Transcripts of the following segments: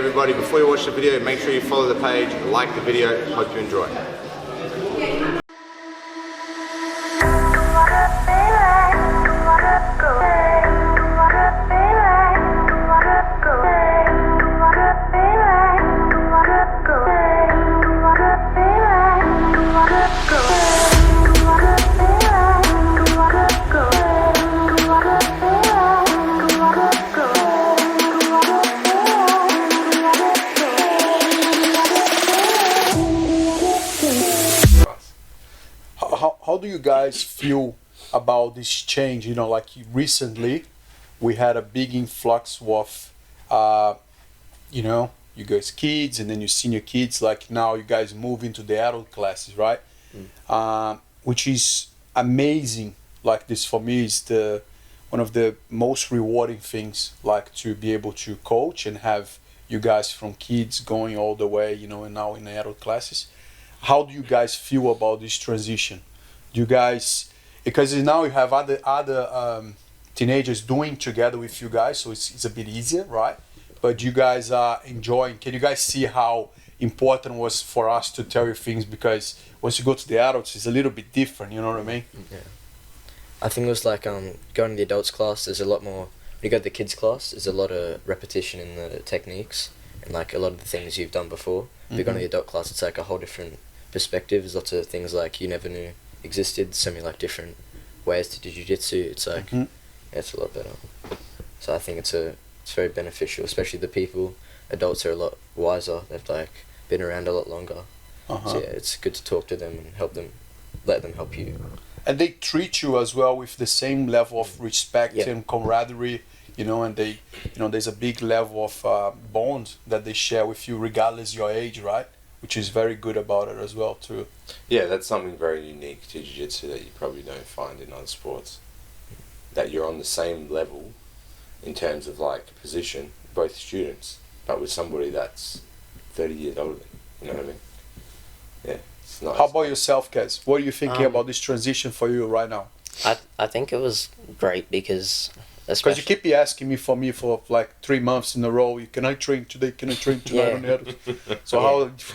everybody, before you watch the video, make sure you follow the page, like the video, hope you enjoy. How do you guys feel about this change? You know, like recently we had a big influx of, you know, you guys kids and then your senior kids, like now you guys move into the adult classes, right? Which is amazing. Like this for me is one of the most rewarding things, like to be able to coach and have you guys from kids going all the way, you know, and now in the adult classes. How do you guys feel about this transition? Do you guys, because now you have other teenagers doing together with you guys, so it's a bit easier, right? But you guys are enjoying. Can you guys see how important it was for us to tell you things? Because once you go to the adults, it's a little bit different. You know what I mean? Yeah. I think it was like going to the adults class. There's a lot more. When you go to the kids class, there's a lot of repetition in the techniques and like a lot of the things you've done before. If you go to the adult class, it's like a whole different perspective. There's lots of things like you never knew existed, so many like different ways to do jiu-jitsu. It's like yeah, it's a lot better. So I think it's very beneficial, especially the people. Adults are a lot wiser. They've like been around a lot longer. So yeah, it's good to talk to them and help them, let them help you. And they treat you as well with the same level of respect and camaraderie, you know, and they, you know, there's a big level of bond that they share with you regardless your age, right? Which is very good about it as well too. Yeah, that's something very unique to jiu-jitsu that you probably don't find in other sports. That you're on the same level in terms of like position, both students, but with somebody that's 30 years older than you, know what I mean? Yeah, it's nice. How about yourself, Kez? What are you thinking about this transition for you right now? I think it was great because you keep asking me for like 3 months in a row. Can I train today? Can I train tonight on the other? So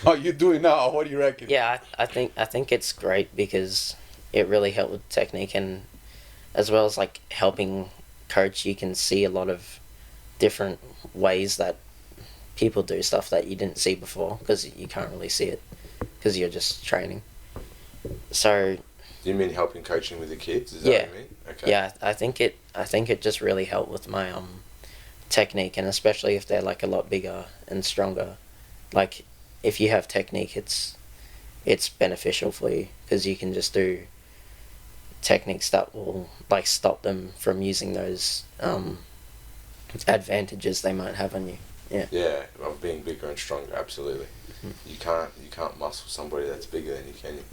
how are you doing now? What do you reckon? Yeah, I think it's great because it really helped with technique, and as well as like helping coach, you can see a lot of different ways that people do stuff that you didn't see before because you can't really see it because you're just training. So. Do you mean helping coaching with the kids? Is that what you mean? Okay. Yeah, I think it just really helped with my technique, and especially if they're like a lot bigger and stronger. Like if you have technique, it's beneficial for you because you can just do techniques that will like stop them from using those advantages they might have on you. Yeah. Yeah, of being bigger and stronger, absolutely. You can't muscle somebody that's bigger than you, can you?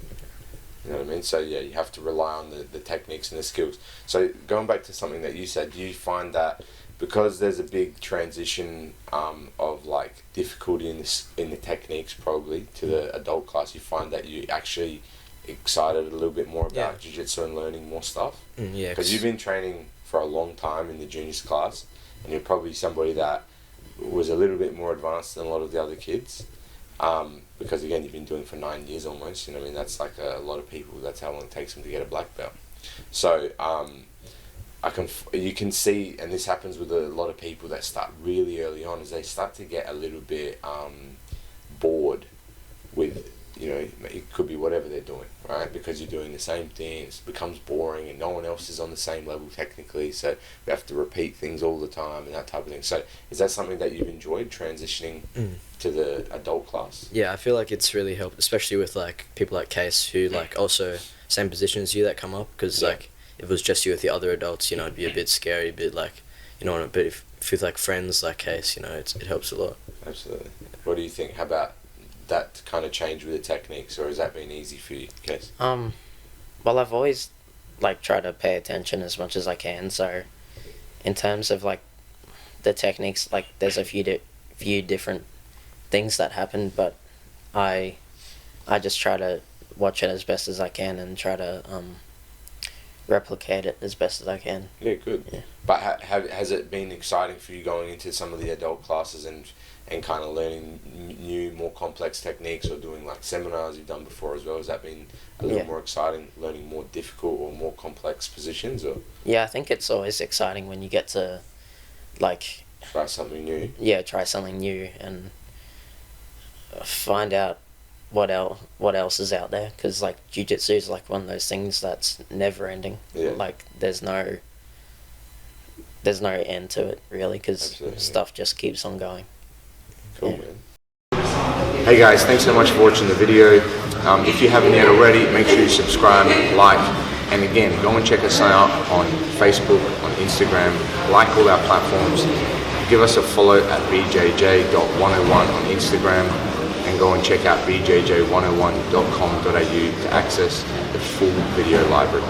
You know what I mean? So yeah, you have to rely on the techniques and the skills. So going back to something that you said, do you find that because there's a big transition of like difficulty in the techniques probably to the adult class, you find that you actually excited a little bit more about jiu-jitsu and learning more stuff? Yeah. Because you've been training for a long time in the juniors class, and you're probably somebody that was a little bit more advanced than a lot of the other kids. Because again, you've been doing it for 9 years almost, you know what I mean? That's like a lot of people, that's how long it takes them to get a black belt. So, you can see, and this happens with a lot of people that start really early on, is they start to get a little bit bored with, you know, it could be whatever they're doing, right? Because you're doing the same thing, it becomes boring and no one else is on the same level technically, so you have to repeat things all the time and that type of thing. So is that something that you've enjoyed, transitioning to the adult class? Yeah, I feel like it's really helped, especially with like people like Case who like also same position as you that come up, because like if it was just you with the other adults, you know, it'd be a bit scary, a bit like, you know, but if with like friends like Case, you know, it helps a lot. Absolutely. What do you think? How about that kind of change with the techniques, or has that been easy for you, Case? Well, I've always like tried to pay attention as much as I can, so in terms of like the techniques, like there's a few different things that happen, but I just try to watch it as best as I can and try to replicate it as best as I can. Yeah, good. Yeah. But has it been exciting for you going into some of the adult classes and kind of learning new, more complex techniques, or doing like seminars you've done before as well? Has that been a little more exciting, learning more difficult or more complex positions? Or Yeah, I think it's always exciting when you get to, like, try something new? yeah, try something new and find out what else is out there, because like jiu-jitsu is like one of those things that's never ending. Yeah. Like there's no end to it really, because stuff just keeps on going. Cool, man. Hey guys, thanks so much for watching the video. If you haven't yet already, make sure you subscribe, like, and again, go and check us out on Facebook, on Instagram, like all our platforms. Give us a follow at bjj.101 on Instagram, and go and check out bjj101.com.au to access the full video library.